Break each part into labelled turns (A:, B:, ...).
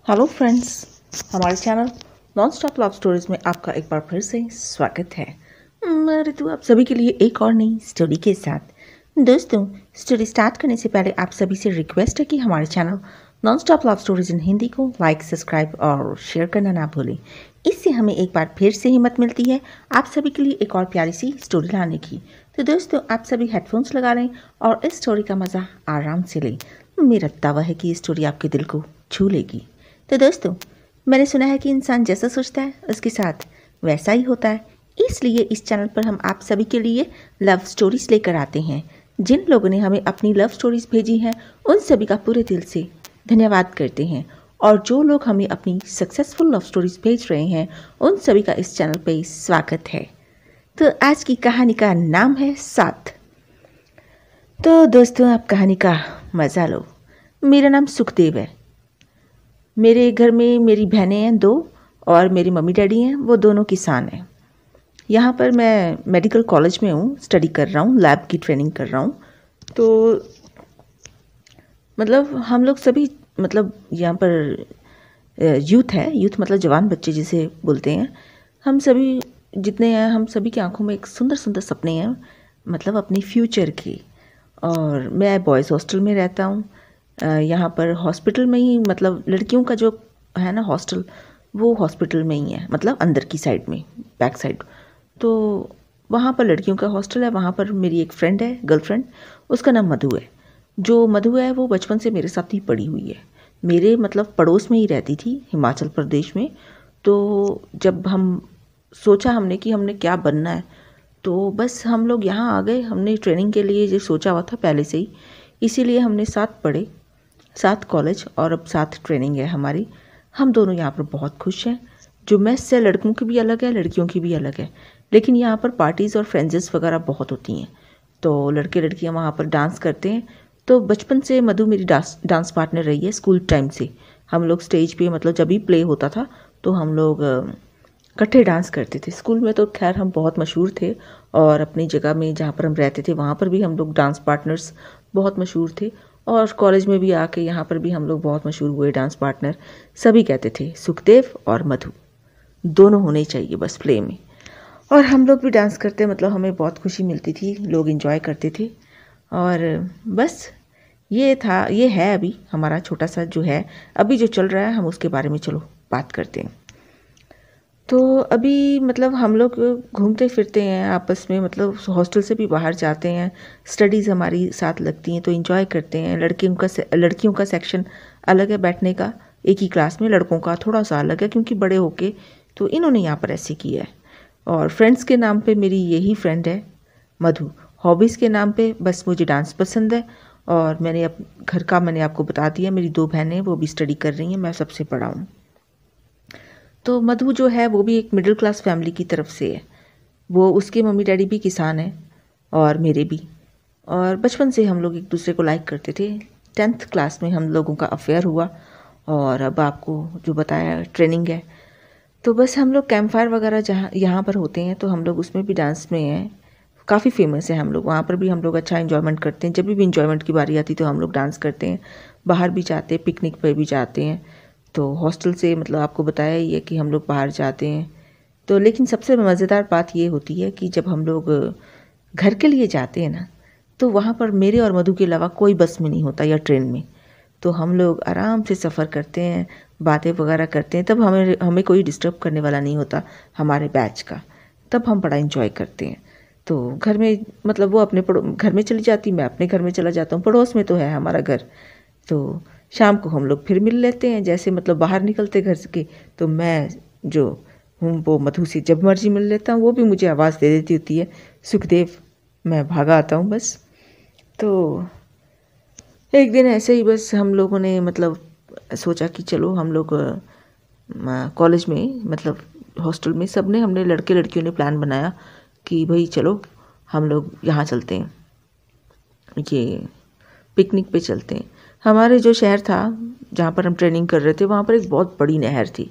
A: Hello friends, हमारे channel non stop love stories में आपका एक बार फिर से स्वागत है। मैं ऋतु आप सभी के लिए एक और नई स्टोरी के साथ। दोस्तों, स्टोरी स्टार्ट करने से पहले आप सभी से रिक्वेस्ट है कि हमारे channel non stop love stories in Hindi को लाइक, सब्सक्राइब और शेयर करना ना भूलें। इससे हमें एक बार फिर से हिम्मत मिलती है आप सभी के लिए एक और प्यारी सी स्टोरी लाने की। तो दोस्तों, आप सभी हेडफोन्स लगा लें और इस स्टोरी का मज़ा आराम से लें। मेरा दावा है कि ये स्टोरी आपके दिल को छू लेगी। तो दोस्तों, मैंने सुना है कि इंसान जैसा सोचता है उसके साथ वैसा ही होता है। इसलिए इस चैनल पर हम आप सभी के लिए लव स्टोरीज लेकर आते हैं। जिन लोगों ने हमें अपनी लव स्टोरीज भेजी हैं उन सभी का पूरे दिल से धन्यवाद करते हैं, और जो लोग हमें अपनी सक्सेसफुल लव स्टोरीज भेज रहे हैं उन सभी का इस चैनल पर स्वागत है। तो आज की कहानी का नाम है साथ। तो दोस्तों, आप कहानी का मज़ा लो। मेरा नाम सुखदेव है। मेरे घर में मेरी बहनें हैं 2 और मेरी मम्मी डैडी हैं, वो दोनों किसान हैं। यहाँ पर मैं मेडिकल कॉलेज में हूँ, स्टडी कर रहा हूँ, लैब की ट्रेनिंग कर रहा हूँ। तो मतलब हम लोग सभी यहाँ पर यूथ है, यूथ मतलब जवान बच्चे जिसे बोलते हैं। हम सभी जितने हैं, हम सभी की आंखों में एक सुंदर सुंदर सपने हैं, मतलब अपने फ्यूचर के। और मैं बॉयज़ हॉस्टल में रहता हूँ। यहाँ पर हॉस्पिटल में ही, मतलब लड़कियों का जो है ना हॉस्टल, वो हॉस्पिटल में ही है, मतलब अंदर की साइड में, बैक साइड। तो वहाँ पर लड़कियों का हॉस्टल है। वहाँ पर मेरी एक फ्रेंड है, गर्लफ्रेंड, उसका नाम मधु है। जो मधु है वो बचपन से मेरे साथ ही पड़ी हुई है, मेरे मतलब पड़ोस में ही रहती थी, हिमाचल प्रदेश में। तो जब हम सोचा हमने कि हमने क्या बनना है, तो बस हम लोग यहाँ आ गए। हमने ट्रेनिंग के लिए जो सोचा हुआ था पहले से ही, इसीलिए हमने साथ पढ़े, साथ कॉलेज और अब साथ ट्रेनिंग है हमारी। हम दोनों यहाँ पर बहुत खुश हैं। जो मेस है लड़कों की भी अलग है, लड़कियों की भी अलग है, लेकिन यहाँ पर पार्टीज़ और फ्रेंड्स वगैरह बहुत होती हैं। तो लड़के लड़कियाँ वहाँ पर डांस करते हैं। तो बचपन से मधु मेरी डांस पार्टनर रही है। स्कूल टाइम से हम लोग स्टेज पे, मतलब जब भी प्ले होता था तो हम लोग इकट्ठे डांस करते थे। स्कूल में तो खैर हम बहुत मशहूर थे, और अपनी जगह में जहाँ पर हम रहते थे वहाँ पर भी हम लोग डांस पार्टनर्स बहुत मशहूर थे। और कॉलेज में भी आके यहाँ पर भी हम लोग बहुत मशहूर हुए डांस पार्टनर। सभी कहते थे सुखदेव और मधु दोनों होने चाहिए बस प्ले में। और हम लोग भी डांस करते, मतलब हमें बहुत खुशी मिलती थी, लोग एंजॉय करते थे। और बस ये था, ये है अभी हमारा छोटा सा जो है, अभी जो चल रहा है, हम उसके बारे में चलो बात करते हैं। तो अभी मतलब हम लोग घूमते फिरते हैं आपस में, मतलब हॉस्टल से भी बाहर जाते हैं, स्टडीज़ हमारी साथ लगती हैं तो एंजॉय करते हैं। लड़कियों का सेक्शन अलग है बैठने का एक ही क्लास में, लड़कों का थोड़ा सा अलग है क्योंकि बड़े होके तो इन्होंने यहाँ पर ऐसे किया है। और फ्रेंड्स के नाम पे मेरी यही फ्रेंड है मधु। हॉबीज़ के नाम पे बस मुझे डांस पसंद है। और मैंने घर का मैंने आपको बता दिया, मेरी 2 बहनें वो भी स्टडी कर रही हैं, मैं सबसे बड़ा हूँ। तो मधु जो है वो भी एक मिडिल क्लास फैमिली की तरफ से है। वो, उसके मम्मी डैडी भी किसान हैं और मेरे भी। और बचपन से हम लोग एक दूसरे को लाइक करते थे। 10th क्लास में हम लोगों का अफेयर हुआ, और अब आपको जो बताया ट्रेनिंग है। तो बस हम लोग कैंप फायर वगैरह जहाँ यहाँ पर होते हैं तो हम लोग उसमें भी डांस में हैं, काफ़ी फेमस है हम लोग। वहाँ पर भी हम लोग अच्छा इन्जॉयमेंट करते हैं। जब भी इन्जॉयमेंट की बारी आती तो हम लोग डांस करते हैं। बाहर भी जाते हैं, पिकनिक पर भी जाते हैं। तो हॉस्टल से मतलब आपको बताया ही है कि हम लोग बाहर जाते हैं। तो लेकिन सबसे मज़ेदार बात ये होती है कि जब हम लोग घर के लिए जाते हैं ना, तो वहाँ पर मेरे और मधु के अलावा कोई बस में नहीं होता या ट्रेन में। तो हम लोग आराम से सफ़र करते हैं, बातें वगैरह करते हैं। तब हमें कोई डिस्टर्ब करने वाला नहीं होता हमारे बैच का। तब हम बड़ा इन्जॉय करते हैं। तो घर में मतलब वो अपने घर में चली जाती, मैं अपने घर में चला जाता हूँ, पड़ोस में तो है हमारा घर। तो शाम को हम लोग फिर मिल लेते हैं, जैसे मतलब बाहर निकलते घर के। तो मैं जो हूँ वो मधु से जब मर्जी मिल लेता हूँ, वो भी मुझे आवाज़ दे देती होती है सुखदेव, मैं भागा आता हूँ बस। तो एक दिन ऐसे ही बस हम लोगों ने मतलब सोचा कि चलो हम लोग कॉलेज में, मतलब हॉस्टल में हमने लड़के लड़कियों ने प्लान बनाया कि भाई चलो हम लोग यहाँ चलते हैं, ये पिकनिक पे चलते हैं। हमारे जो शहर था जहाँ पर हम ट्रेनिंग कर रहे थे, वहाँ पर एक बहुत बड़ी नहर थी,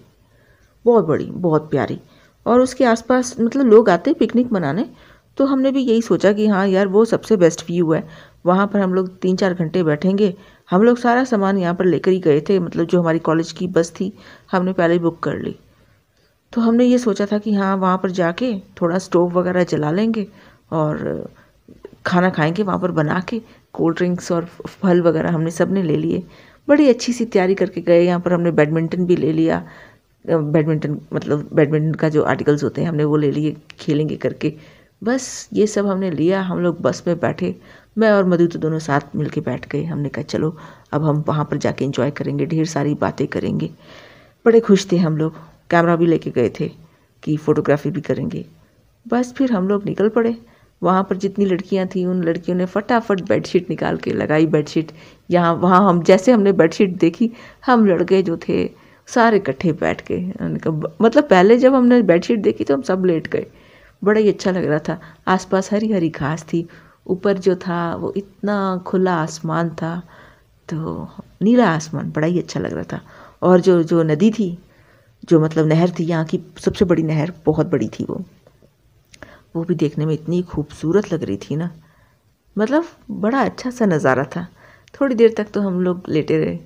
A: बहुत बड़ी, बहुत प्यारी। और उसके आसपास मतलब लोग आते पिकनिक मनाने। तो हमने भी यही सोचा कि हाँ यार, वो सबसे बेस्ट व्यू है, वहाँ पर हम लोग 3-4 घंटे बैठेंगे हम लोग सारा सामान यहाँ पर लेकर ही गए थे, मतलब जो हमारी कॉलेज की बस थी हमने पहले ही बुक कर ली। तो हमने ये सोचा था कि हाँ वहाँ पर जाके थोड़ा स्टोव वगैरह जला लेंगे और खाना खाएंगे वहाँ पर बना के। कोल्ड ड्रिंक्स और फल वगैरह हमने सब ने ले लिए, बड़ी अच्छी सी तैयारी करके गए। यहाँ पर हमने बैडमिंटन भी ले लिया, बैडमिंटन मतलब बैडमिंटन का जो आर्टिकल्स होते हैं हमने वो ले लिए, खेलेंगे करके। बस ये सब हमने लिया। हम लोग बस में बैठे, मैं और मधु तो दोनों साथ मिल के बैठ गए। हमने कहा चलो अब हम वहाँ पर जाके एंजॉय करेंगे, ढेर सारी बातें करेंगे। बड़े खुश थे हम लोग, कैमरा भी लेके गए थे कि फ़ोटोग्राफी भी करेंगे। बस फिर हम लोग निकल पड़े। वहाँ पर जितनी लड़कियाँ थीं उन लड़कियों ने फटाफट बेडशीट निकाल के लगाई। बेडशीट यहाँ वहाँ हम जैसे हमने बेडशीट देखी, हम लड़के जो थे सारे इकट्ठे बैठ गए। मतलब पहले जब हमने बेडशीट देखी तो हम सब लेट गए, बड़ा ही अच्छा लग रहा था। आसपास हरी हरी घास थी, ऊपर जो था वो इतना खुला आसमान था, तो नीला आसमान, बड़ा ही अच्छा लग रहा था। और जो नदी थी, जो मतलब नहर थी, यहाँ की सबसे बड़ी नहर, बहुत बड़ी थी वो भी देखने में इतनी खूबसूरत लग रही थी ना, मतलब बड़ा अच्छा सा नज़ारा था। थोड़ी देर तक तो हम लोग लेटे रहे।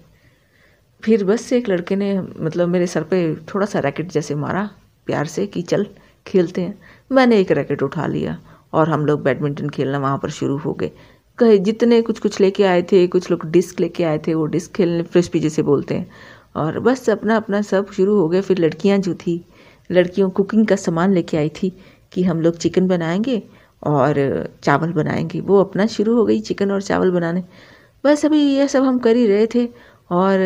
A: फिर बस से एक लड़के ने मतलब मेरे सर पे थोड़ा सा रैकेट जैसे मारा प्यार से कि चल खेलते हैं। मैंने एक रैकेट उठा लिया और हम लोग बैडमिंटन खेलना वहाँ पर शुरू हो गए। कहे जितने कुछ लेके आए थे, कुछ लोग डिस्क लेके आए थे, वो डिस्क खेलने फ्रिस्बी जिसे बोलते हैं, और बस अपना अपना सब शुरू हो गए। फिर लड़कियाँ जो थी, लड़कियों कुकिंग का सामान लेके आई थी कि हम लोग चिकन बनाएंगे और चावल बनाएंगे। वो अपना शुरू हो गई चिकन और चावल बनाने। बस अभी ये सब हम कर ही रहे थे। और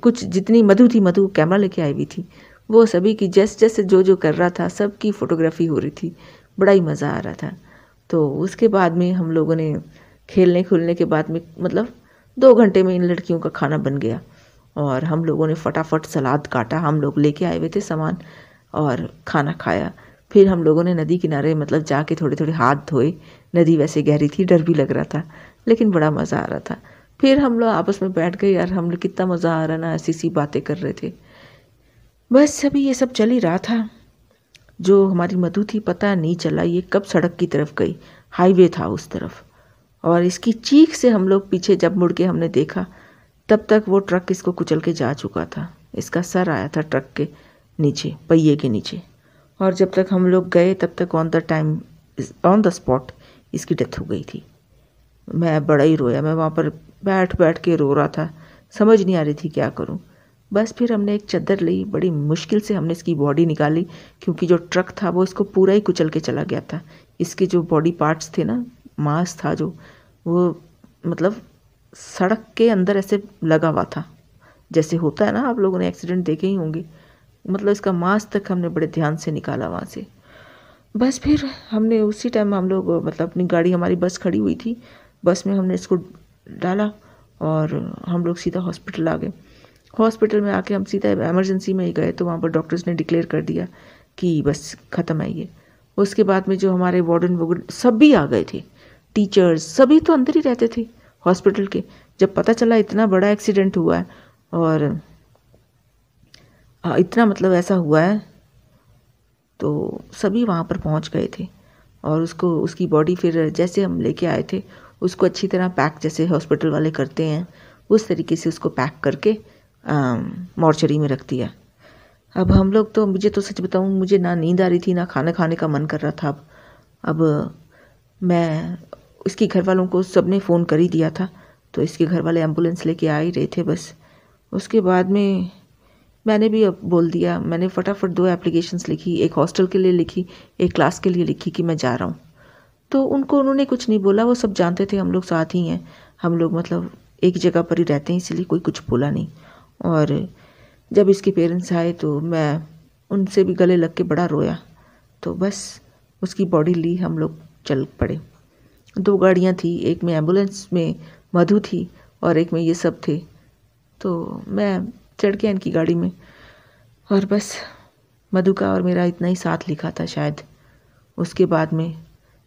A: कुछ जितनी मधु थी, मधु कैमरा लेके आई हुई थी, वो सभी की जैसे जैसे जो कर रहा था सबकी फ़ोटोग्राफी हो रही थी। बड़ा ही मज़ा आ रहा था। तो उसके बाद में हम लोगों ने खेलने खुलने के बाद में मतलब 2 घंटे में इन लड़कियों का खाना बन गया और हम लोगों ने फटाफट सलाद काटा। हम लोग लेके आए हुए थे सामान और खाना खाया। फिर हम लोगों ने नदी किनारे मतलब जाके थोड़े थोड़े हाथ धोए। नदी वैसे गहरी थी, डर भी लग रहा था, लेकिन बड़ा मज़ा आ रहा था। फिर हम लोग आपस में बैठ गए, यार हम लोग कितना मज़ा आ रहा ना, ऐसी सी बातें कर रहे थे। बस अभी ये सब चल ही रहा था। जो हमारी मधु थी, पता नहीं चला ये कब सड़क की तरफ गई, हाईवे था उस तरफ, और इसकी चीख से हम लोग पीछे जब मुड़ के हमने देखा तब तक वो ट्रक इसको कुचल के जा चुका था। इसका सर आया था ट्रक के नीचे, पहिए के नीचे, और जब तक हम लोग गए तब तक ऑन द स्पॉट इसकी डेथ हो गई थी। मैं बड़ा ही रोया, मैं वहाँ पर बैठ बैठ के रो रहा था, समझ नहीं आ रही थी क्या करूँ। बस फिर हमने एक चादर ली, बड़ी मुश्किल से हमने इसकी बॉडी निकाली, क्योंकि जो ट्रक था वो इसको पूरा ही कुचल के चला गया था। इसके जो बॉडी पार्ट्स थे ना, मांस था जो, वो मतलब सड़क के अंदर ऐसे लगा हुआ था, जैसे होता है ना, आप लोगों ने एक्सीडेंट देखे ही होंगे। मतलब इसका मांस तक हमने बड़े ध्यान से निकाला वहाँ से। बस फिर हमने उसी टाइम हम लोग मतलब अपनी गाड़ी, हमारी बस खड़ी हुई थी, बस में हमने इसको डाला और हम लोग सीधा हॉस्पिटल आ गए। हॉस्पिटल में आके हम सीधा इमरजेंसी में ही गए, तो वहाँ पर डॉक्टर्स ने डिक्लेयर कर दिया कि बस ख़त्म है ये। उसके बाद में जो हमारे वार्डन वगैरह सभी आ गए थे, टीचर्स सभी तो अंदर ही रहते थे हॉस्पिटल के। जब पता चला इतना बड़ा एक्सीडेंट हुआ है और इतना मतलब ऐसा हुआ है, तो सभी वहाँ पर पहुँच गए थे। और उसकी बॉडी फिर जैसे हम लेके आए थे, उसको अच्छी तरह पैक, जैसे हॉस्पिटल वाले करते हैं उस तरीके से उसको पैक करके मॉर्चरी में रख दिया। अब हम लोग तो, मुझे तो सच बताऊँ, मुझे ना नींद आ रही थी ना खाना खाने का मन कर रहा था। अब मैं इसके घर वालों को सबने फ़ोन कर ही दिया था, तो इसके घर वाले एम्बुलेंस लेके आ ही रहे थे बस। उसके बाद में मैंने भी अब बोल दिया, मैंने फटाफट 2 एप्लीकेशंस लिखी, एक हॉस्टल के लिए लिखी, एक क्लास के लिए लिखी कि मैं जा रहा हूँ। तो उन्होंने कुछ नहीं बोला, वो सब जानते थे हम लोग साथ ही हैं, हम लोग मतलब एक जगह पर ही रहते हैं, इसलिए कोई कुछ बोला नहीं। और जब इसके पेरेंट्स आए तो मैं उनसे भी गले लग के बड़ा रोया। तो बस उसकी बॉडी ली, हम लोग चल पड़े। 2 गाड़ियाँ थी, एक में एम्बुलेंस में मधु थी और एक में ये सब थे। तो मैं चढ़ गया इनकी गाड़ी में और बस मधु का और मेरा इतना ही साथ लिखा था शायद। उसके बाद में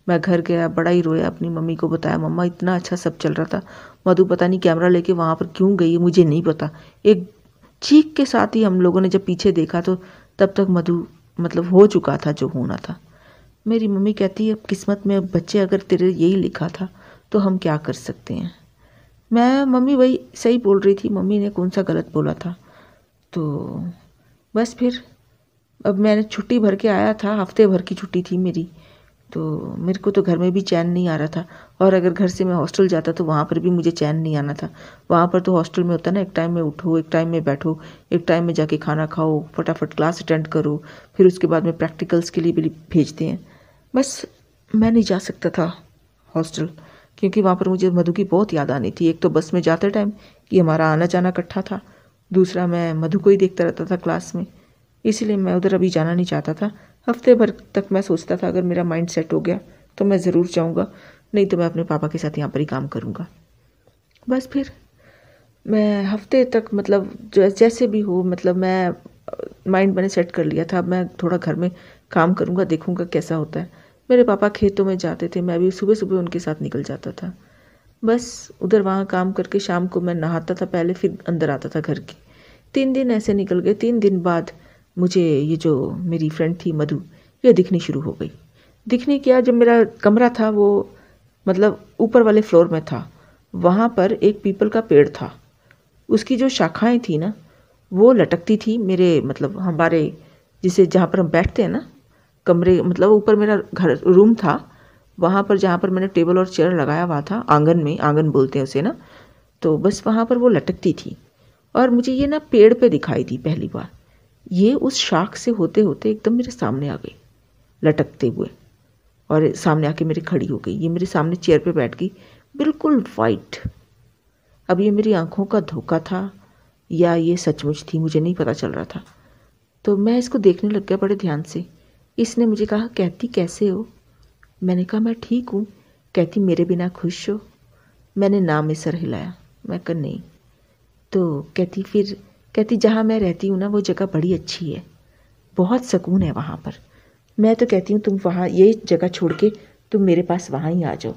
A: मैं घर गया, बड़ा ही रोया, अपनी मम्मी को बताया, मम्मा इतना अच्छा सब चल रहा था, मधु पता नहीं कैमरा लेके वहाँ पर क्यों गई है, मुझे नहीं पता। एक चीख के साथ ही हम लोगों ने जब पीछे देखा तो तब तक मधु मतलब हो चुका था जो होना था। मेरी मम्मी कहती है, अब किस्मत में बच्चे अगर तेरे यही लिखा था तो हम क्या कर सकते हैं। मम्मी वही सही बोल रही थी, मम्मी ने कौन सा गलत बोला था। तो बस फिर अब मैंने छुट्टी भर के आया था, हफ्ते भर की छुट्टी थी मेरी। तो मेरे को तो घर में भी चैन नहीं आ रहा था, और अगर घर से मैं हॉस्टल जाता तो वहाँ पर भी मुझे चैन नहीं आना था। वहाँ पर तो हॉस्टल में होता ना, एक टाइम में उठो, एक टाइम में बैठो, एक टाइम में जाके खाना खाओ, फटाफट क्लास अटेंड करो, फिर उसके बाद में प्रैक्टिकल्स के लिए भी भेजते हैं। बस मैं नहीं जा सकता था हॉस्टल, क्योंकि वहाँ पर मुझे मधु की बहुत याद आनी थी। एक तो बस में जाते टाइम कि हमारा आना जाना इकट्ठा था, दूसरा मैं मधु को ही देखता रहता था क्लास में, इसीलिए मैं उधर अभी जाना नहीं चाहता था। हफ्ते भर तक मैं सोचता था अगर मेरा माइंड सेट हो गया तो मैं ज़रूर जाऊँगा, नहीं तो मैं अपने पापा के साथ यहाँ पर ही काम करूँगा। बस फिर मैं हफ्ते तक मतलब जैसे भी हो, मतलब मैं माइंड मैंने सेट कर लिया था, अब मैं थोड़ा घर में काम करूँगा, देखूँगा कैसा होता है। मेरे पापा खेतों में जाते थे, मैं भी सुबह सुबह उनके साथ निकल जाता था। बस उधर वहाँ काम करके शाम को मैं नहाता था पहले, फिर अंदर आता था घर की। 3 दिन ऐसे निकल गए। 3 दिन बाद मुझे ये जो मेरी फ्रेंड थी मधु, ये दिखनी शुरू हो गई। दिखने क्या, जब मेरा कमरा था वो मतलब ऊपर वाले फ्लोर में था, वहाँ पर एक पीपल का पेड़ था। उसकी जो शाखाएं थी ना, वो लटकती थी मेरे मतलब हमारे जिसे जहाँ पर हम बैठते हैं ना कमरे, मतलब ऊपर मेरा घर रूम था, वहाँ पर जहाँ पर मैंने टेबल और चेयर लगाया हुआ था, आंगन में, आंगन बोलते हैं उसे ना, तो बस वहाँ पर वो लटकती थी। और मुझे ये ना पेड़ पे दिखाई दी पहली बार। ये उस शाख से होते होते एकदम मेरे सामने आ गई लटकते हुए, और सामने आके मेरी खड़ी हो गई। ये मेरे सामने चेयर पे बैठ गई, बिल्कुल वाइट। अब ये मेरी आंखों का धोखा था या ये सचमुच थी, मुझे नहीं पता चल रहा था। तो मैं इसको देखने लग गया बड़े ध्यान से। इसने मुझे कहा, कहती कैसे हो? मैंने कहा मैं ठीक हूँ। कहती मेरे बिना खुश हो? मैंने ना में सर हिलाया, मैं कहा नहीं। तो कहती जहाँ मैं रहती हूँ ना वो जगह बड़ी अच्छी है, बहुत सुकून है वहाँ पर। मैं तो कहती हूँ तुम वहाँ ये जगह छोड़ के तुम मेरे पास वहाँ ही आ जाओ।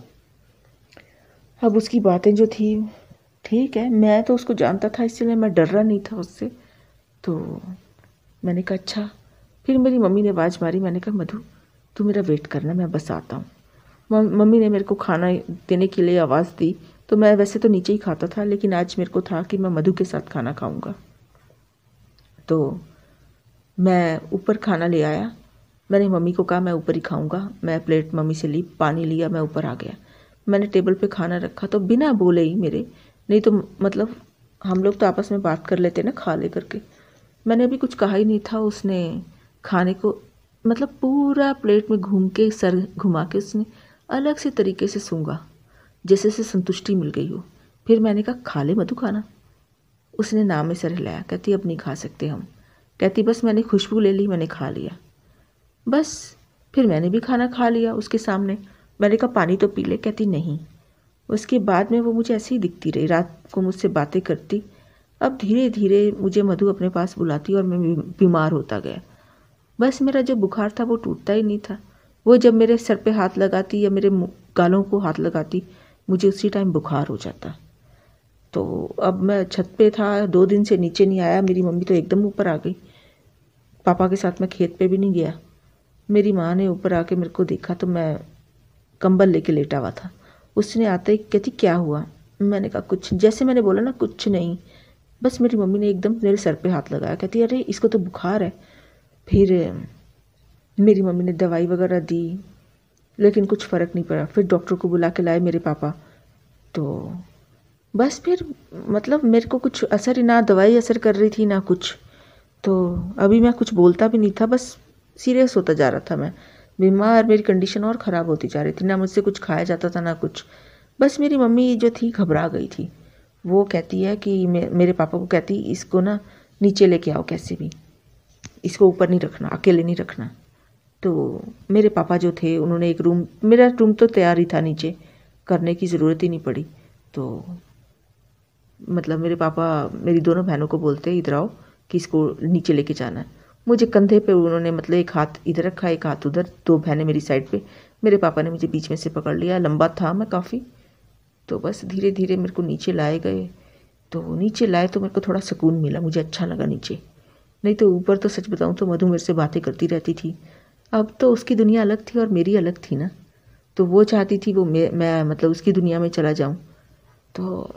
A: अब उसकी बातें जो थी, ठीक है, मैं तो उसको जानता था, इसलिए मैं डर रहा नहीं था उससे। तो मैंने कहा अच्छा। फिर मेरी मम्मी ने आवाज़ मारी, मैंने कहा मधु तू मेरा वेट करना, मैं बस आता हूँ। मम्मी ने मेरे को खाना देने के लिए आवाज़ दी। तो मैं वैसे तो नीचे ही खाता था, लेकिन आज मेरे को था कि मैं मधु के साथ खाना खाऊंगा। तो मैं ऊपर खाना ले आया। मैंने मम्मी को कहा मैं ऊपर ही खाऊंगा। मैं प्लेट मम्मी से ली, पानी लिया, मैं ऊपर आ गया। मैंने टेबल पे खाना रखा तो बिना बोले ही मेरे, नहीं तो मतलब हम लोग तो आपस में बात कर लेते ना खा ले करके, मैंने अभी कुछ कहा ही नहीं था, उसने खाने को मतलब पूरा प्लेट में घूम के सर घुमा के उसने अलग से तरीके से सूंघा, जैसे से संतुष्टि मिल गई हो। फिर मैंने कहा खा ले मधु खाना। उसने नाम में सर हिलाया। कहती अब नहीं खा सकते हम। कहती बस मैंने खुशबू ले ली, मैंने खा लिया बस। फिर मैंने भी खाना खा लिया उसके सामने। मैंने कहा पानी तो पी ले। कहती नहीं। उसके बाद में वो मुझे ऐसे ही दिखती रही, रात को मुझसे बातें करती। अब धीरे धीरे मुझे मधु अपने पास बुलाती और मैं बीमार होता गया। बस मेरा जो बुखार था वो टूटता ही नहीं था। वो जब मेरे सर पे हाथ लगाती या मेरे गालों को हाथ लगाती, मुझे उसी टाइम बुखार हो जाता। तो अब मैं छत पे था, 2 दिन से नीचे नहीं आया। मेरी मम्मी तो एकदम ऊपर आ गई। पापा के साथ मैं खेत पे भी नहीं गया। मेरी माँ ने ऊपर आके मेरे को देखा तो मैं कंबल लेके लेटा हुआ था। उसने आते ही कहती क्या हुआ? मैंने कहा कुछ, जैसे मैंने बोला ना कुछ नहीं। बस मेरी मम्मी ने एकदम मेरे सर पे हाथ लगाया। कहती अरे इसको तो बुखार है। फिर मेरी मम्मी ने दवाई वगैरह दी, लेकिन कुछ फ़र्क नहीं पड़ा। फिर डॉक्टर को बुला के लाए मेरे पापा। तो बस फिर मतलब मेरे को कुछ असर ही, ना दवाई असर कर रही थी ना कुछ। तो अभी मैं कुछ बोलता भी नहीं था, बस सीरियस होता जा रहा था मैं। बीमार, मेरी कंडीशन और ख़राब होती जा रही थी। ना मुझसे कुछ खाया जाता था ना कुछ। बस मेरी मम्मी जो थी घबरा गई थी। वो कहती है कि मेरे पापा को कहती इसको ना नीचे लेके आओ कैसे भी, इसको ऊपर नहीं रखना, अकेले नहीं रखना। तो मेरे पापा जो थे उन्होंने एक रूम, मेरा रूम तो तैयार ही था, नीचे करने की ज़रूरत ही नहीं पड़ी। तो मतलब मेरे पापा मेरी दोनों बहनों को बोलते इधर आओ कि इसको नीचे लेके जाना है। मुझे कंधे पे उन्होंने मतलब एक हाथ इधर रखा, एक हाथ उधर, 2 बहनें मेरी साइड पे, मेरे पापा ने मुझे बीच में से पकड़ लिया। लंबा था मैं काफ़ी। तो बस धीरे धीरे मेरे को नीचे लाए गए। तो नीचे लाए तो मेरे को थोड़ा सुकून मिला, मुझे अच्छा लगा नीचे। नहीं तो ऊपर तो सच बताऊँ तो मधु मेरे से बातें करती रहती थी। अब तो उसकी दुनिया अलग थी और मेरी अलग थी ना। तो वो चाहती थी वो मैं मतलब उसकी दुनिया में चला जाऊँ। तो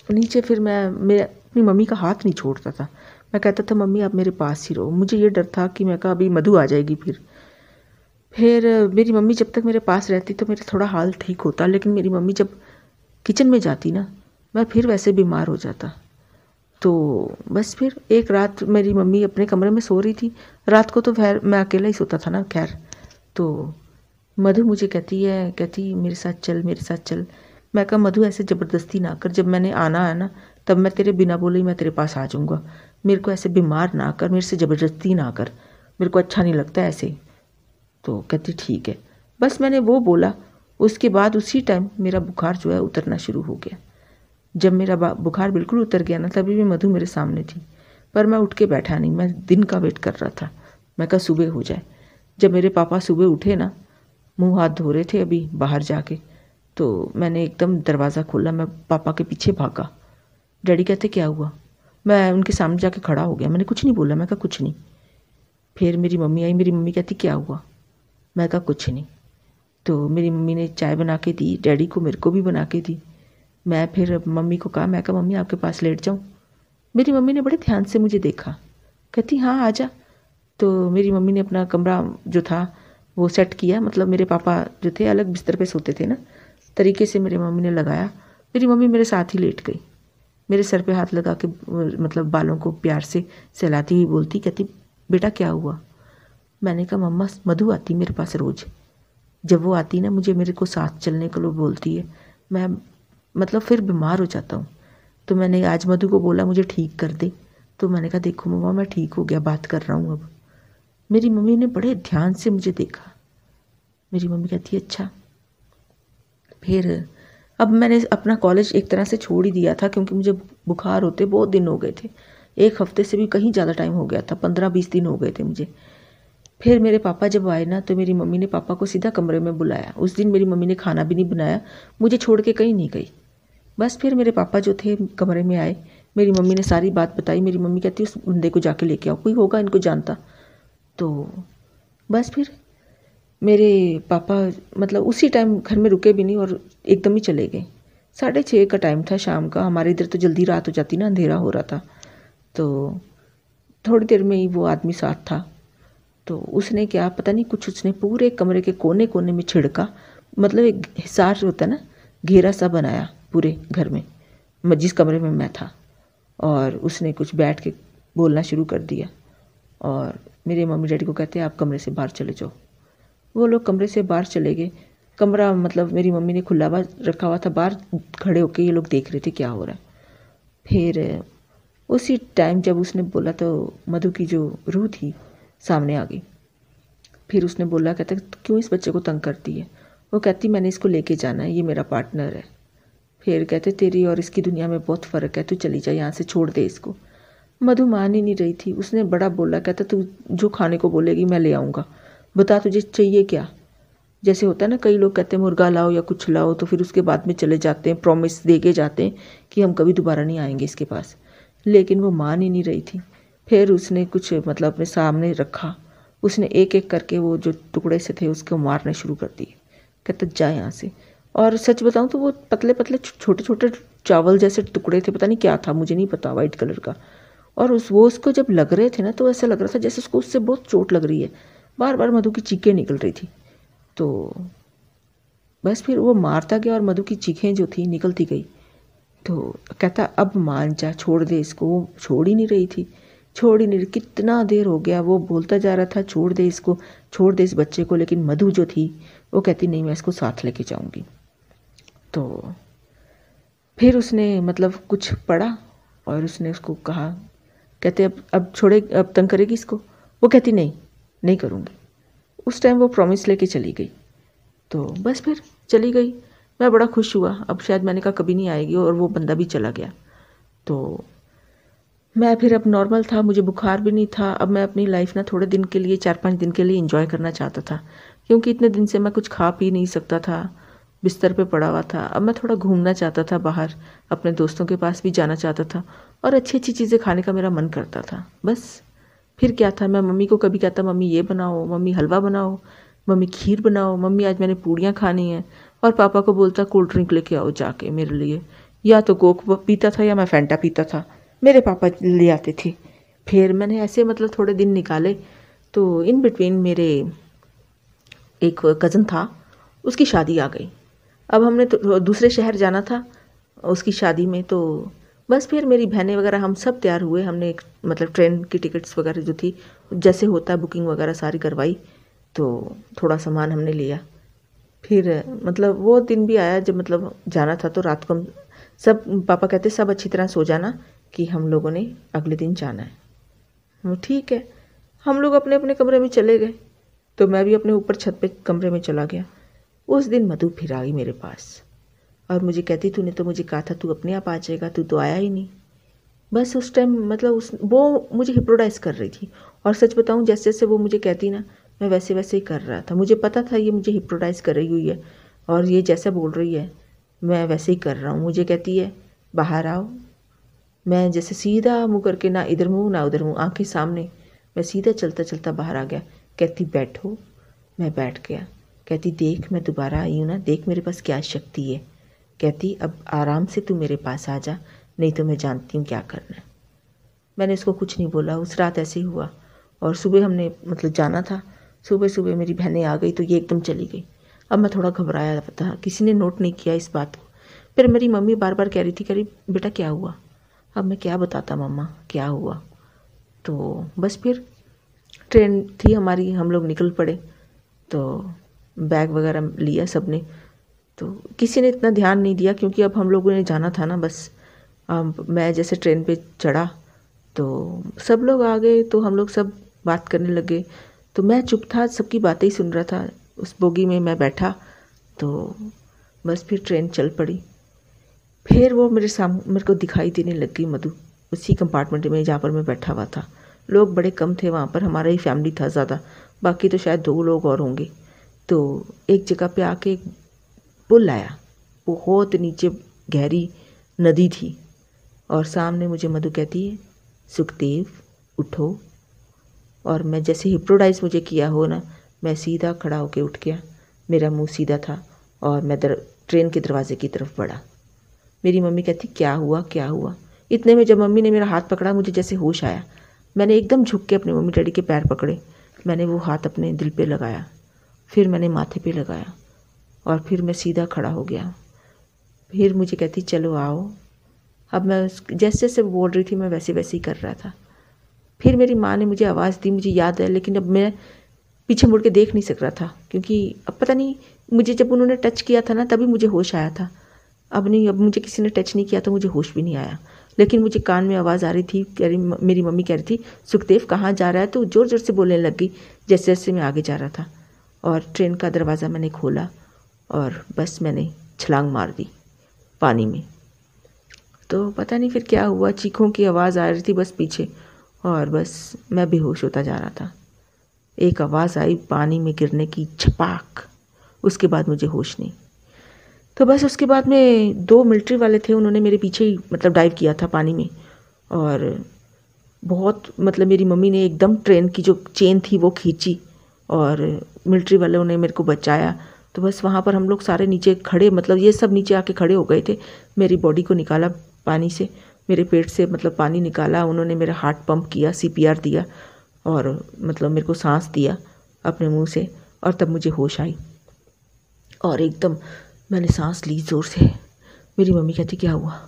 A: नीचे फिर मैं अपनी मम्मी का हाथ नहीं छोड़ता था। मैं कहता था मम्मी आप मेरे पास ही रहो। मुझे ये डर था कि मैं कहा अभी मधु आ जाएगी। फिर मेरी मम्मी जब तक मेरे पास रहती तो मेरा थोड़ा हाल ठीक होता, लेकिन मेरी मम्मी जब किचन में जाती ना, मैं फिर वैसे बीमार हो जाता। तो बस फिर एक रात मेरी मम्मी अपने कमरे में सो रही थी। रात को तो खैर मैं अकेला ही सोता था ना। खैर तो मधु मुझे कहती मेरे साथ चल, मेरे साथ चल। मैं कहा मधु ऐसे ज़बरदस्ती ना कर, जब मैंने आना है ना तब मैं तेरे बिना बोले ही मैं तेरे पास आ जाऊँगा। मेरे को ऐसे बीमार ना कर, मेरे से ज़बरदस्ती ना कर, मेरे को अच्छा नहीं लगता ऐसे। तो कहती ठीक है। बस मैंने वो बोला, उसके बाद उसी टाइम मेरा बुखार जो है उतरना शुरू हो गया। जब मेरा बुखार बिल्कुल उतर गया ना, तभी भी मधु मेरे सामने थी, पर मैं उठ के बैठा नहीं। मैं दिन का वेट कर रहा था। मैं कहा सुबह हो जाए। जब मेरे पापा सुबह उठे ना, मुंह हाथ धो रहे थे अभी बाहर जाके, तो मैंने एकदम दरवाज़ा खोला, मैं पापा के पीछे भागा। डैडी कहते क्या हुआ? मैं उनके सामने जाके खड़ा हो गया। मैंने कुछ नहीं बोला। मैं कहा कुछ नहीं। फिर मेरी मम्मी आई। मेरी मम्मी कहती क्या हुआ? मैं कहा कुछ नहीं। तो मेरी मम्मी ने चाय बना के दी, डैडी को, मेरे को भी बना के दी। मैं फिर मम्मी को कहा, मैं कहा मम्मी आपके पास लेट जाऊँ? मेरी मम्मी ने बड़े ध्यान से मुझे देखा, कहती हाँ आ जा। तो मेरी मम्मी ने अपना कमरा जो था वो सेट किया, मतलब मेरे पापा जो थे अलग बिस्तर पे सोते थे ना, तरीके से मेरी मम्मी ने लगाया। मेरी मम्मी मेरे साथ ही लेट गई, मेरे सर पे हाथ लगा के मतलब बालों को प्यार से सहलाती हुई बोलती, कहती बेटा क्या हुआ? मैंने कहा मम्मा मधु आती मेरे पास रोज़, जब वो आती ना मुझे मेरे को साथ चलने के लिए बोलती है, मैं मतलब फिर बीमार हो जाता हूँ। तो मैंने आज मधु को बोला मुझे ठीक कर दे। तो मैंने कहा देखो मम्मा मैं ठीक हो गया, बात कर रहा हूँ अब। मेरी मम्मी ने बड़े ध्यान से मुझे देखा। मेरी मम्मी कहती है अच्छा। फिर अब मैंने अपना कॉलेज एक तरह से छोड़ ही दिया था, क्योंकि मुझे बुखार होते बहुत दिन हो गए थे। एक हफ्ते से भी कहीं ज़्यादा टाइम हो गया था, 15-20 दिन हो गए थे मुझे। फिर मेरे पापा जब आए ना, तो मेरी मम्मी ने पापा को सीधा कमरे में बुलाया। उस दिन मेरी मम्मी ने खाना भी नहीं बनाया, मुझे छोड़ के कहीं नहीं गई। बस फिर मेरे पापा जो थे कमरे में आए, मेरी मम्मी ने सारी बात बताई। मेरी मम्मी कहती उस बंदे को जाके लेके आओ, कोई होगा इनको जानता। तो बस फिर मेरे पापा मतलब उसी टाइम घर में रुके भी नहीं और एकदम ही चले गए। 6:30 का टाइम था शाम का। हमारे इधर तो जल्दी रात हो जाती ना, अंधेरा हो रहा था। तो थोड़ी देर में ही वो आदमी साथ था। तो उसने क्या पता नहीं कुछ उसने पूरे कमरे के कोने कोने में छिड़का, मतलब एक हिसार होता है ना, घेरा सा बनाया पूरे घर में, जिस कमरे में मैं था। और उसने कुछ बैठ के बोलना शुरू कर दिया। और मेरे मम्मी डैडी को कहते हैं आप कमरे से बाहर चले जाओ। वो लोग कमरे से बाहर चले गए। कमरा मतलब मेरी मम्मी ने खुला हुआ रखा हुआ था, बाहर खड़े होके ये लोग देख रहे थे क्या हो रहा है। फिर उसी टाइम जब उसने बोला तो मधु की जो रूह थी सामने आ गई। फिर उसने बोला, कहता क्यों इस बच्चे को तंग करती है? वो कहती मैंने इसको लेके जाना है, ये मेरा पार्टनर है। फिर कहते तेरी और इसकी दुनिया में बहुत फ़र्क है, तू चली जा यहाँ से, छोड़ दे इसको। मधु मान ही नहीं रही थी। उसने बड़ा बोला, कहता तू जो खाने को बोलेगी मैं ले आऊँगा, बता तुझे चाहिए क्या। जैसे होता है ना, कई लोग कहते हैं मुर्गा लाओ या कुछ लाओ, तो फिर उसके बाद में चले जाते हैं, प्रॉमिस दे के जाते हैं कि हम कभी दोबारा नहीं आएंगे इसके पास। लेकिन वो मान ही नहीं रही थी। फिर उसने कुछ मतलब अपने सामने रखा, उसने एक एक करके वो जो टुकड़े से थे उसको मारने शुरू कर दिए। कहता जा यहाँ से। और सच बताऊँ तो वो पतले पतले छोटे छोटे चावल जैसे टुकड़े थे, पता नहीं क्या था, मुझे नहीं पता, वाइट कलर का। और वो उसको जब लग रहे थे ना, तो ऐसा लग रहा था जैसे उसको उससे बहुत चोट लग रही है। बार बार मधु की चीखें निकल रही थी। तो बस फिर वो मारता गया और मधु की चीखें जो थी निकलती गई। तो कहता अब मान जा, छोड़ दे इसको। वो छोड़ ही नहीं रही थी, छोड़ ही नहीं रही। कितना देर हो गया वो बोलता जा रहा था छोड़ दे इसको, छोड़ दे इस बच्चे को, लेकिन मधु जो थी वो कहती नहीं मैं इसको साथ लेके जाऊंगी। तो फिर उसने मतलब कुछ पढ़ा और उसने उसको कहा, कहते अब छोड़े, अब तंग करेगी इसको? वो कहती नहीं नहीं करूँगी। उस टाइम वो प्रॉमिस लेके चली गई। तो बस फिर चली गई। मैं बड़ा खुश हुआ, अब शायद मैंने कहा कभी नहीं आएगी, और वो बंदा भी चला गया। तो मैं फिर अब नॉर्मल था, मुझे बुखार भी नहीं था। अब मैं अपनी लाइफ ना थोड़े दिन के लिए, 4-5 दिन के लिए एंजॉय करना चाहता था, क्योंकि इतने दिन से मैं कुछ खा पी नहीं सकता था, बिस्तर पे पड़ा हुआ था। अब मैं थोड़ा घूमना चाहता था बाहर, अपने दोस्तों के पास भी जाना चाहता था, और अच्छी अच्छी चीज़ें खाने का मेरा मन करता था। बस फिर क्या था, मैं मम्मी को कभी कहता मम्मी ये बनाओ, मम्मी हलवा बनाओ, मम्मी खीर बनाओ, मम्मी आज मैंने पूड़ियाँ खानी हैं, और पापा को बोलता कोल्ड ड्रिंक लेके आओ जाके मेरे लिए, या तो कोक पीता था या मैं फैंटा पीता था, मेरे पापा ले आते थे। फिर मैंने ऐसे मतलब थोड़े दिन निकाले, तो इन बिटवीन मेरे एक कज़न था, उसकी शादी आ गई। अब हमने तो दूसरे शहर जाना था उसकी शादी में, तो बस फिर मेरी बहनें वगैरह हम सब तैयार हुए। हमने एक मतलब ट्रेन की टिकट्स वगैरह जो थी जैसे होता है बुकिंग वगैरह सारी करवाई, तो थोड़ा सामान हमने लिया। फिर मतलब वो दिन भी आया जब मतलब जाना था, तो रात को हम सब, पापा कहते सब अच्छी तरह सो जाना कि हम लोगों ने अगले दिन जाना है। ठीक है, हम लोग अपने अपने कमरे में चले गए, तो मैं भी अपने ऊपर छत पे कमरे में चला गया। उस दिन मधु फिर आई मेरे पास और मुझे कहती तूने तो मुझे कहा था तू अपने आप आ जाएगा, तू तो आया ही नहीं। बस उस टाइम मतलब वो मुझे हिप्नोटाइज़ कर रही थी। और सच बताऊं, जैसे जैसे वो मुझे कहती ना, मैं वैसे वैसे ही कर रहा था। मुझे पता था ये मुझे हिप्नोटाइज़ कर रही हुई है और ये जैसा बोल रही है मैं वैसे ही कर रहा हूँ। मुझे कहती है बाहर आओ, मैं जैसे सीधा मुँह करके ना इधर मुँह ना उधर मुँह, आंखें सामने, मैं सीधा चलता चलता बाहर आ गया। कहती बैठो, मैं बैठ गया। कहती देख मैं दोबारा आई हूँ ना, देख मेरे पास क्या शक्ति है। कहती अब आराम से तू मेरे पास आ जा, नहीं तो मैं जानती हूँ क्या करना है। मैंने उसको कुछ नहीं बोला। उस रात ऐसे ही हुआ और सुबह हमने मतलब जाना था। सुबह सुबह मेरी बहनें आ गई तो ये एकदम चली गई। अब मैं थोड़ा घबराया था, किसी ने नोट नहीं किया इस बात को। फिर मेरी मम्मी बार बार कह रही बेटा क्या हुआ। अब मैं क्या बताता मम्मा क्या हुआ। तो बस फिर ट्रेन थी हमारी, हम लोग निकल पड़े। तो बैग वगैरह लिया सबने, तो किसी ने इतना ध्यान नहीं दिया क्योंकि अब हम लोगों ने जाना था ना। बस मैं जैसे ट्रेन पे चढ़ा तो सब लोग आ गए, तो हम लोग सब बात करने लगे। तो मैं चुप था, सबकी बातें ही सुन रहा था। उस बोगी में मैं बैठा, तो बस फिर ट्रेन चल पड़ी। फिर वो मेरे को दिखाई देने लग गई मधु, उसी कंपार्टमेंट में जहाँ पर मैं बैठा हुआ था। लोग बड़े कम थे वहाँ पर, हमारा ही फैमिली था ज़्यादा, बाकी तो शायद 2 लोग और होंगे। तो एक जगह पे आके एक पुल आया, बहुत नीचे गहरी नदी थी और सामने मुझे मधु कहती है सुखदेव उठो। और मैं जैसे हिप्नोटाइज मुझे किया हो ना, मैं सीधा खड़ा होके उठ गया। मेरा मुंह सीधा था और मैं ट्रेन के दरवाजे की तरफ बढ़ा। मेरी मम्मी कहती क्या हुआ क्या हुआ। इतने में जब मम्मी ने मेरा हाथ पकड़ा, मुझे जैसे होश आया। मैंने एकदम झुक के अपने मम्मी डैडी के पैर पकड़े। मैंने वो हाथ अपने दिल पे लगाया, फिर मैंने माथे पे लगाया और फिर मैं सीधा खड़ा हो गया। फिर मुझे कहती चलो आओ। अब मैं जैसे जैसे बोल रही थी मैं वैसे वैसे ही कर रहा था। फिर मेरी माँ ने मुझे आवाज़ दी, मुझे याद है, लेकिन अब मैं पीछे मुड़ के देख नहीं सक रहा था क्योंकि अब पता नहीं, मुझे जब उन्होंने टच किया था ना तभी मुझे होश आया था। अब नहीं, अब मुझे किसी ने टच नहीं किया तो मुझे होश भी नहीं आया। लेकिन मुझे कान में आवाज़ आ रही थी, मेरी मम्मी कह रही थी सुखदेव कहाँ जा रहा है, तो ज़ोर ज़ोर से बोलने लग गई जैसे जैसे मैं आगे जा रहा था। और ट्रेन का दरवाज़ा मैंने खोला और बस मैंने छलांग मार दी पानी में। तो पता नहीं फिर क्या हुआ, चीखों की आवाज़ आ रही थी बस पीछे और बस मैं बेहोश होता जा रहा था। एक आवाज़ आई पानी में गिरने की, छपाक, उसके बाद मुझे होश नहीं। तो बस उसके बाद में 2 मिलिट्री वाले थे, उन्होंने मेरे पीछे ही मतलब डाइव किया था पानी में। और बहुत मतलब मेरी मम्मी ने एकदम ट्रेन की जो चेन थी वो खींची और मिलिट्री वालों ने मेरे को बचाया। तो बस वहाँ पर हम लोग सारे नीचे खड़े, मतलब ये सब नीचे आके खड़े हो गए थे। मेरी बॉडी को निकाला पानी से, मेरे पेट से मतलब पानी निकाला, उन्होंने मेरा हार्ट पंप किया, CPR दिया और मतलब मेरे को सांस दिया अपने मुंह से। और तब मुझे होश आई और एकदम मैंने सांस ली ज़ोर से। मेरी मम्मी कहती क्या हुआ।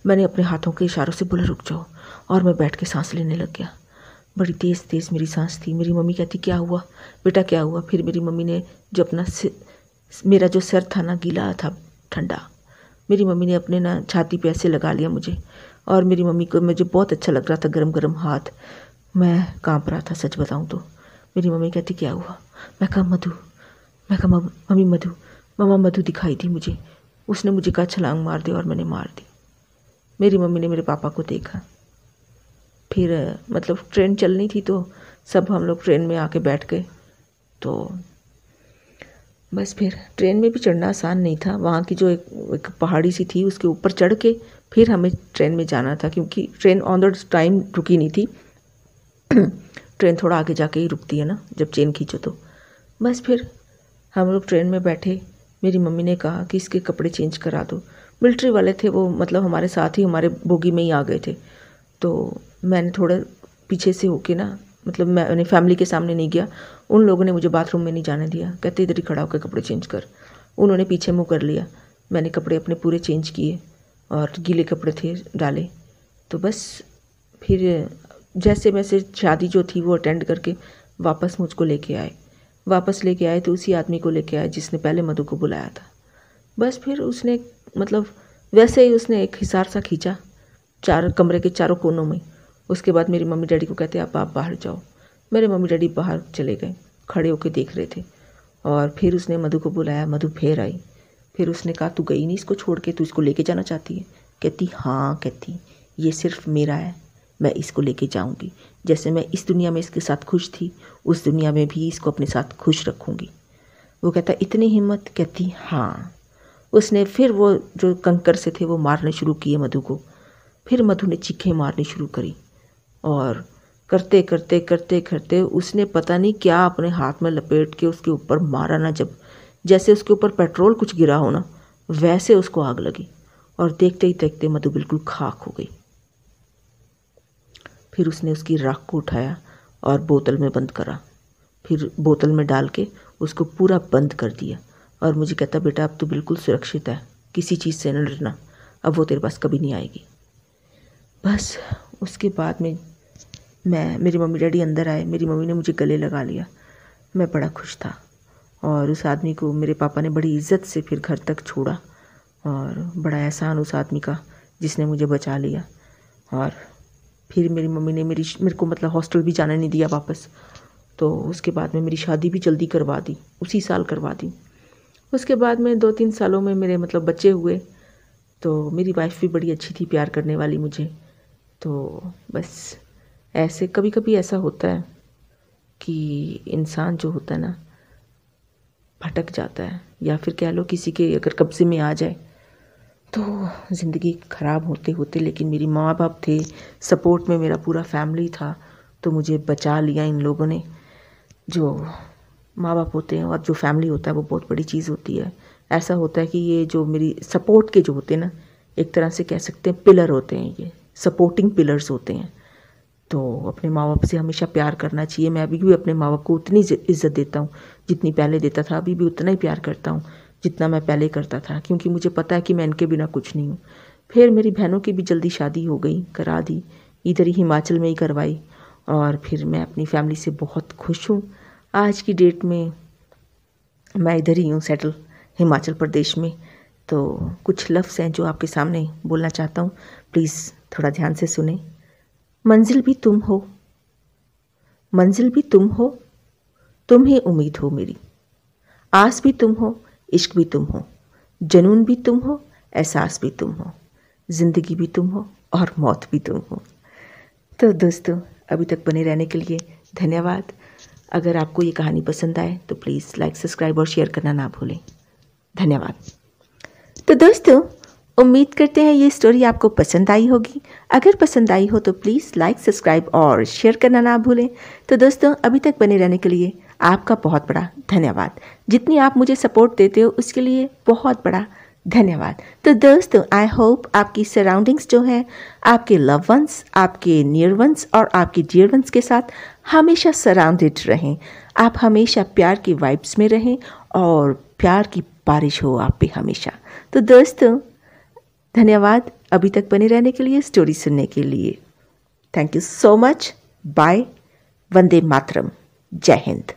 A: मैंने अपने हाथों के इशारों से बोला रुक जाओ, और मैं बैठ के सांस लेने लग गया। बड़ी तेज़ तेज़ मेरी सांस थी। मेरी मम्मी कहती क्या हुआ बेटा क्या हुआ। फिर मेरी मम्मी ने जो अपना मेरा जो सर था ना गीला था ठंडा, मेरी मम्मी ने अपने ना छाती पे ऐसे लगा लिया मुझे। और मेरी मम्मी को मुझे बहुत अच्छा लग रहा था, गरम गरम हाथ। मैं काँप रहा था सच बताऊँ तो। मेरी मम्मी कहती क्या हुआ। मैं कहा मधु, मैं कहा मम्मी मधु, मम्मा मधु दिखाई दी मुझे। उसने मुझे कहा छलांग मार दी और मैंने मार दी। मेरी मम्मी ने मेरे पापा को देखा। फिर मतलब ट्रेन चलनी थी तो सब हम लोग ट्रेन में आके बैठ गए। तो बस फिर ट्रेन में भी चढ़ना आसान नहीं था। वहाँ की जो एक पहाड़ी सी थी उसके ऊपर चढ़ के फिर हमें ट्रेन में जाना था, क्योंकि ट्रेन ऑन द टाइम रुकी नहीं थी। ट्रेन थोड़ा आगे जाके ही रुकती है ना जब चेन खींचो तो। बस फिर हम लोग ट्रेन में बैठे। मेरी मम्मी ने कहा कि इसके कपड़े चेंज करा दो। मिलिट्री वाले थे वो, मतलब हमारे साथ ही हमारे बोगी में ही आ गए थे। तो मैंने थोड़ा पीछे से होके ना, मतलब मैंने फैमिली के सामने नहीं गया। उन लोगों ने मुझे बाथरूम में नहीं जाने दिया, कहते इधर ही खड़ा होकर कपड़े चेंज कर। उन्होंने पीछे मुँह कर लिया, मैंने कपड़े अपने पूरे चेंज किए और गीले कपड़े थे डाले। तो बस फिर जैसे वैसे शादी जो थी वो अटेंड करके वापस मुझको लेके आए। वापस लेके आए तो उसी आदमी को लेके आए जिसने पहले मधु को बुलाया था। बस फिर उसने, मतलब वैसे ही उसने एक हिसार सा खींचा चार कमरे के चारों कोनों में। उसके बाद मेरी मम्मी डैडी को कहते आप बाहर जाओ। मेरे मम्मी डैडी बाहर चले गए, खड़े होके देख रहे थे। और फिर उसने मधु को बुलाया, मधु फिर आई। फिर उसने कहा तू गई नहीं इसको छोड़ के, तू इसको लेके जाना चाहती है? कहती हाँ, कहती ये सिर्फ मेरा है, मैं इसको लेके जाऊंगी। जैसे मैं इस दुनिया में इसके साथ खुश थी, उस दुनिया में भी इसको अपने साथ खुश रखूंगी। वो कहता इतनी हिम्मत? कहती हाँ। उसने फिर वो जो कंकर से थे वो मारने शुरू किए मधु को। फिर मधु ने चीखें मारनी शुरू करी और करते करते करते करते उसने पता नहीं क्या अपने हाथ में लपेट के उसके ऊपर मारा ना, जब जैसे उसके ऊपर पेट्रोल कुछ गिरा हो ना, वैसे उसको आग लगी। और देखते ही देखते मधु बिल्कुल खाक हो गई। फिर उसने उसकी राख को उठाया और बोतल में बंद करा। फिर बोतल में डाल के उसको पूरा बंद कर दिया और मुझे कहता बेटा अब तो बिल्कुल सुरक्षित है, किसी चीज़ से न डरना, अब वो तेरे पास कभी नहीं आएगी। बस उसके बाद में मेरी मम्मी डैडी अंदर आए, मेरी मम्मी ने मुझे गले लगा लिया। मैं बड़ा खुश था और उस आदमी को मेरे पापा ने बड़ी इज्जत से फिर घर तक छोड़ा और बड़ा एहसान उस आदमी का जिसने मुझे बचा लिया। और फिर मेरी मम्मी ने मेरे को मतलब हॉस्टल भी जाने नहीं दिया वापस। तो उसके बाद में मेरी शादी भी जल्दी करवा दी, उसी साल करवा दी। उसके बाद में 2-3 सालों में मेरे मतलब बच्चे हुए। तो मेरी वाइफ भी बड़ी अच्छी थी, प्यार करने वाली मुझे। तो बस ऐसे कभी कभी ऐसा होता है कि इंसान जो होता है ना भटक जाता है, या फिर कह लो किसी के अगर कब्जे में आ जाए तो ज़िंदगी ख़राब होते होते। लेकिन मेरी माँ बाप थे, सपोर्ट में मेरा पूरा फैमिली था, तो मुझे बचा लिया इन लोगों ने। जो माँ बाप होते हैं और जो फैमिली होता है वो बहुत बड़ी चीज़ होती है। ऐसा होता है कि ये जो मेरी सपोर्ट के जो होते हैं ना, एक तरह से कह सकते हैं पिलर होते हैं, ये सपोर्टिंग पिलर्स होते हैं। तो अपने माँ बाप से हमेशा प्यार करना चाहिए। मैं अभी भी अपने माँ बाप को उतनी इज़्ज़त देता हूँ जितनी पहले देता था, अभी भी उतना ही प्यार करता हूँ जितना मैं पहले करता था, क्योंकि मुझे पता है कि मैं इनके बिना कुछ नहीं हूँ। फिर मेरी बहनों की भी जल्दी शादी हो गई, करा दी, इधर ही हिमाचल में ही करवाई। और फिर मैं अपनी फैमिली से बहुत खुश हूँ। आज की डेट में मैं इधर ही हूँ सेटल, हिमाचल प्रदेश में। तो कुछ लफ्ज़ हैं जो आपके सामने बोलना चाहता हूँ, प्लीज़ थोड़ा ध्यान से सुने। मंजिल भी तुम हो, मंजिल भी तुम हो, तुम ही उम्मीद हो मेरी। आस भी तुम हो, इश्क भी तुम हो, जुनून भी तुम हो, एहसास भी तुम हो, ज़िंदगी भी तुम हो और मौत भी तुम हो। तो दोस्तों अभी तक बने रहने के लिए धन्यवाद। अगर आपको ये कहानी पसंद आए तो प्लीज़ लाइक, सब्सक्राइब और शेयर करना ना भूलें। धन्यवाद। तो दोस्तों उम्मीद करते हैं ये स्टोरी आपको पसंद आई होगी। अगर पसंद आई हो तो प्लीज़ लाइक, सब्सक्राइब और शेयर करना ना भूलें। तो दोस्तों अभी तक बने रहने के लिए आपका बहुत बड़ा धन्यवाद। जितनी आप मुझे सपोर्ट देते हो उसके लिए बहुत बड़ा धन्यवाद। तो दोस्तों आई होप आपकी सराउंडिंग्स जो हैं, आपके लव वंस, आपके नियर वंस और आपके डियर वंस के साथ हमेशा सराउंडेड रहें। आप हमेशा प्यार की वाइब्स में रहें और प्यार की बारिश हो आप पे हमेशा। तो दोस्तों धन्यवाद अभी तक बने रहने के लिए, स्टोरी सुनने के लिए। Thank you so much. Bye. वंदे मातरम। जय हिंद।